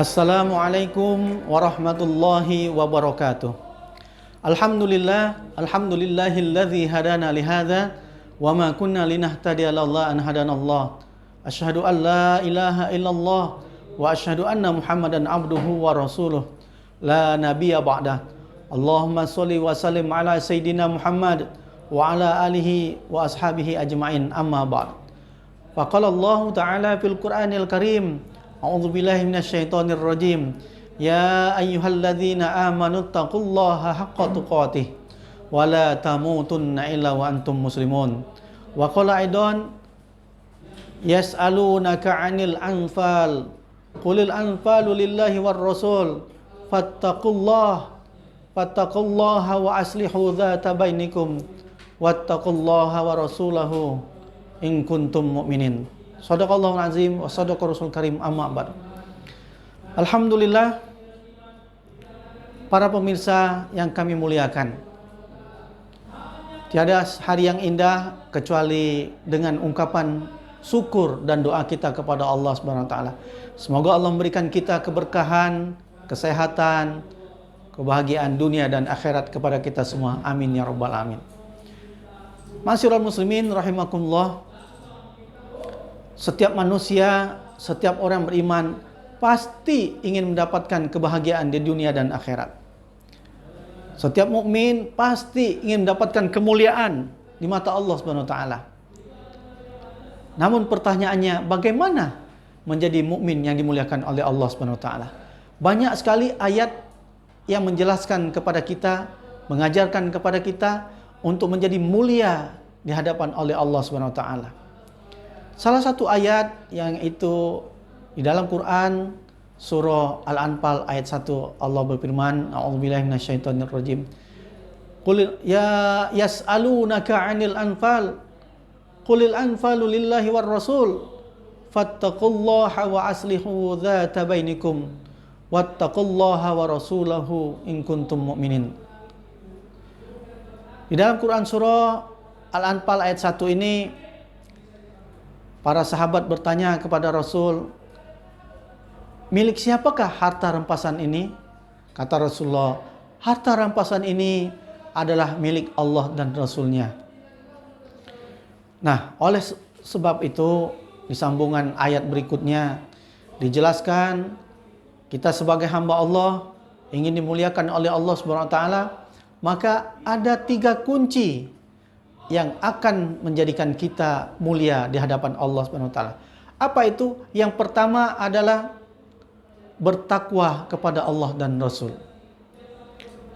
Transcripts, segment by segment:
Assalamualaikum warahmatullahi wabarakatuh. Alhamdulillahilladzi hadana lihadza wa ma kunna linahtadiya laula an hadanallah. Asyhadu an la ilaha illallah wa asyhadu anna Muhammadan abduhu wa rasuluh. La nabiyya ba'dah. Allahumma sholli wa sallim ala sayyidina Muhammad wa ala alihi wa ashabihi ajma'in, amma ba'd. Faqala Allah Ta'ala fil Qur'anil Karim, a'udzu billahi minasyaitonir rajim. Ya ayyuhalladzina amanu taqullaha haqqa tuqatih wa la tamutunna illa wa antum muslimun. Wa qala aidan yas'alunaka 'anil anfal qulil anfalu lillahi war rasul fattaqullaha wa aslihu dzata bainikum wattaqullaha wa rasulahu in kuntum mu'minin. Shadaqallahul azim wa shadaqa rasul karim, amma ba'd. Alhamdulillah, para pemirsa yang kami muliakan, tiada hari yang indah kecuali dengan ungkapan syukur dan doa kita kepada Allah Subhanahu wa taala. Semoga Allah memberikan kita keberkahan, kesehatan, kebahagiaan dunia dan akhirat kepada kita semua. Amin ya rabbal alamin. Ma'asyiral muslimin rahimakumullah. Setiap manusia, setiap orang beriman pasti ingin mendapatkan kebahagiaan di dunia dan akhirat. Setiap mukmin pasti ingin mendapatkan kemuliaan di mata Allah Subhanahu wa taala. Namun pertanyaannya, bagaimana menjadi mukmin yang dimuliakan oleh Allah Subhanahu wa taala? Banyak sekali ayat yang menjelaskan kepada kita, mengajarkan kepada kita untuk menjadi mulia di hadapan oleh Allah Subhanahu wa taala. Salah satu ayat yang itu di dalam Quran, surah Al-Anfal ayat 1, Allah berfirman, a'udzubillahi minasyaitonirrajim. Qul ya yas'alunaka 'anil anfal qulil anfalu lillahi war rasul fattaqullaha wa aslihu dzata bainikum wattaqullaha wa rasulahu in kuntum mu'minin. Di dalam Quran surah Al-Anfal ayat 1 ini, para sahabat bertanya kepada Rasul, milik siapakah harta rampasan ini? Kata Rasulullah, harta rampasan ini adalah milik Allah dan Rasulnya. Nah, oleh sebab itu, di sambungan ayat berikutnya dijelaskan, kita sebagai hamba Allah ingin dimuliakan oleh Allah Subhanahu wa taala, maka ada 3 kunci yang akan menjadikan kita mulia di hadapan Allah Subhanahu wa taala. Apa itu? Yang pertama adalah bertakwa kepada Allah dan Rasul.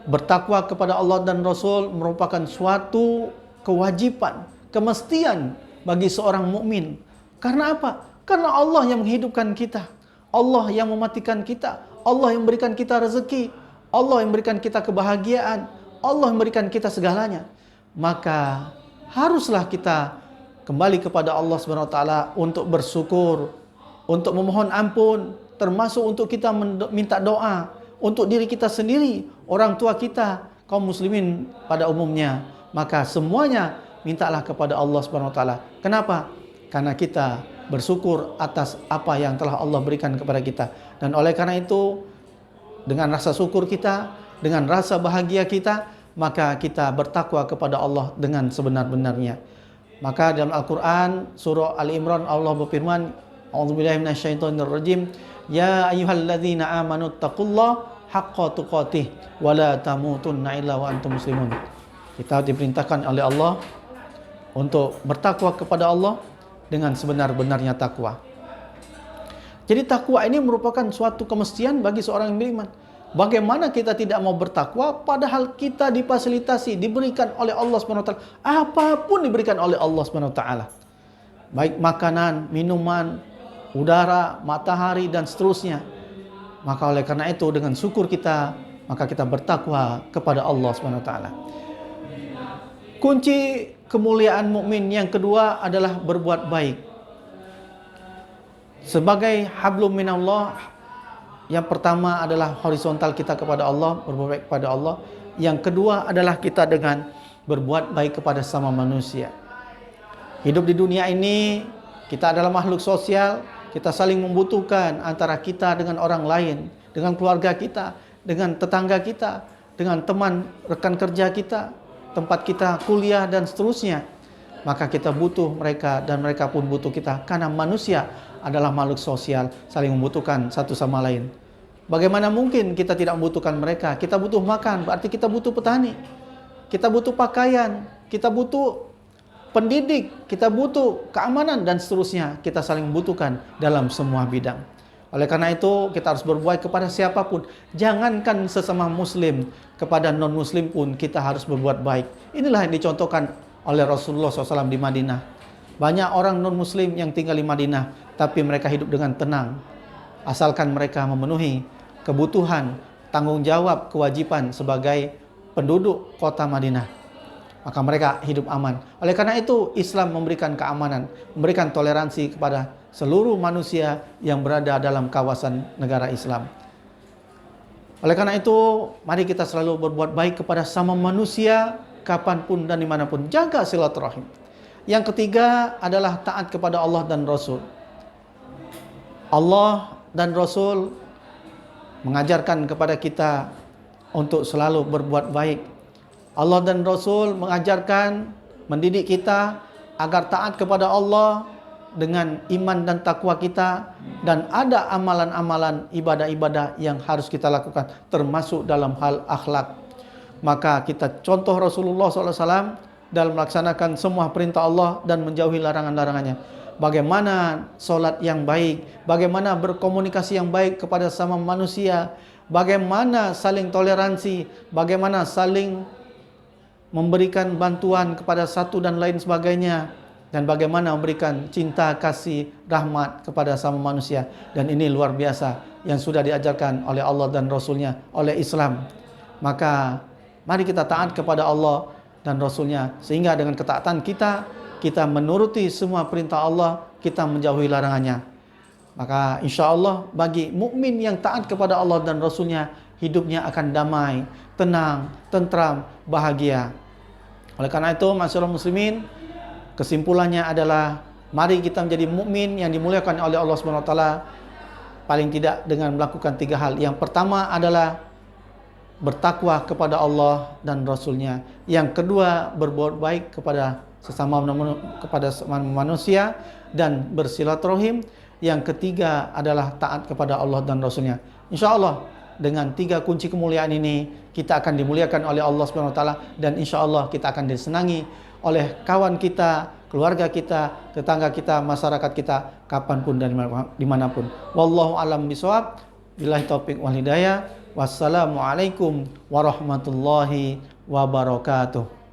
Bertakwa kepada Allah dan Rasul merupakan suatu kewajiban, kemestian bagi seorang mukmin. Karena apa? Karena Allah yang menghidupkan kita, Allah yang mematikan kita, Allah yang memberikan kita rezeki, Allah yang memberikan kita kebahagiaan, Allah yang memberikan kita segalanya. Maka haruslah kita kembali kepada Allah Subhanahu wa taala untuk bersyukur, untuk memohon ampun, termasuk untuk kita minta doa untuk diri kita sendiri, orang tua kita, kaum muslimin pada umumnya. Maka semuanya mintalah kepada Allah Subhanahu wa taala. Kenapa? Karena kita bersyukur atas apa yang telah Allah berikan kepada kita. Dan oleh karena itu, dengan rasa syukur kita, dengan rasa bahagia kita, maka kita bertakwa kepada Allah dengan sebenar-benarnya. Maka dalam Al-Quran surah Al-Imran, Allah berfirman, a'udzubillahi minasyaitonirrajim, ya ayyuhalladzina amanu taqullaha haqqa tuqatih wa la tamutunna illa wa antum muslimun. Kita diperintahkan oleh Allah untuk bertakwa kepada Allah dengan sebenar-benarnya takwa. Jadi takwa ini merupakan suatu kemestian bagi seorang yang beriman. Bagaimana kita tidak mau bertakwa padahal kita difasilitasi, diberikan oleh Allah Subhanahu wa taala, apapun diberikan oleh Allah Subhanahu wa taala. Baik makanan, minuman, udara, matahari dan seterusnya. Maka oleh karena itu dengan syukur kita, maka kita bertakwa kepada Allah Subhanahu wa taala. Kunci kemuliaan mukmin yang kedua adalah berbuat baik. Sebagai hablum minallah, yang pertama adalah horizontal kita kepada Allah, berbuat baik kepada Allah. Yang kedua adalah kita dengan berbuat baik kepada sesama manusia. Hidup di dunia ini, kita adalah makhluk sosial, kita saling membutuhkan antara kita dengan orang lain, dengan keluarga kita, dengan tetangga kita, dengan teman rekan kerja kita, tempat kita kuliah dan seterusnya. Maka kita butuh mereka dan mereka pun butuh kita, karena manusia adalah makhluk sosial, saling membutuhkan satu sama lain. Bagaimana mungkin kita tidak membutuhkan mereka? Kita butuh makan, berarti kita butuh petani. Kita butuh pakaian, kita butuh pendidik, kita butuh keamanan dan seterusnya. Kita saling membutuhkan dalam semua bidang. Oleh karena itu kita harus berbuat kepada siapapun. Jangankan sesama muslim, kepada non-muslim pun kita harus berbuat baik. Inilah yang dicontohkan oleh Rasulullah SAW di Madinah. Banyak orang non-muslim yang tinggal di Madinah, tapi mereka hidup dengan tenang. Asalkan mereka memenuhi kebutuhan, tanggung jawab, kewajiban sebagai penduduk kota Madinah, maka mereka hidup aman. Oleh karena itu Islam memberikan keamanan, memberikan toleransi kepada seluruh manusia yang berada dalam kawasan negara Islam. Oleh karena itu mari kita selalu berbuat baik kepada sama manusia, kapanpun dan dimanapun. Jaga silaturahim. Yang ketiga adalah taat kepada Allah dan Rasul. Allah dan Rasul mengajarkan kepada kita untuk selalu berbuat baik. Allah dan Rasul mengajarkan, mendidik kita agar taat kepada Allah dengan iman dan takwa kita, dan ada amalan-amalan ibadah-ibadah yang harus kita lakukan termasuk dalam hal akhlak. Maka kita contoh Rasulullah SAW dalam melaksanakan semua perintah Allah dan menjauhi larangan-larangannya. Bagaimana solat yang baik, bagaimana berkomunikasi yang baik kepada sama manusia, bagaimana saling toleransi, bagaimana saling memberikan bantuan kepada satu dan lain sebagainya, dan bagaimana memberikan cinta, kasih, rahmat kepada sama manusia. Dan ini luar biasa yang sudah diajarkan oleh Allah dan Rasulnya, oleh Islam. Maka mari kita taat kepada Allah dan Rasulnya, sehingga dengan ketaatan kita menuruti semua perintah Allah, kita menjauhi larangannya. Maka insya Allah bagi mukmin yang taat kepada Allah dan Rasulnya, hidupnya akan damai, tenang, tentram, bahagia. Oleh karena itu, masyarakat muslimin, kesimpulannya adalah mari kita menjadi mukmin yang dimuliakan oleh Allah SWT, paling tidak dengan melakukan 3 hal. Yang pertama adalah bertakwa kepada Allah dan Rasulnya. Yang kedua, berbuat baik kepada sesama manusia dan bersilaturahim. Yang ketiga adalah taat kepada Allah dan Rasulnya. Insya Allah dengan 3 kunci kemuliaan ini kita akan dimuliakan oleh Allah SWT, dan insya Allah kita akan disenangi oleh kawan kita, keluarga kita, tetangga kita, masyarakat kita, kapanpun dan dimanapun. Wallahu alam bisawab. Billahi taufiq wal hidayah. Wassalamualaikum warahmatullahi wabarakatuh.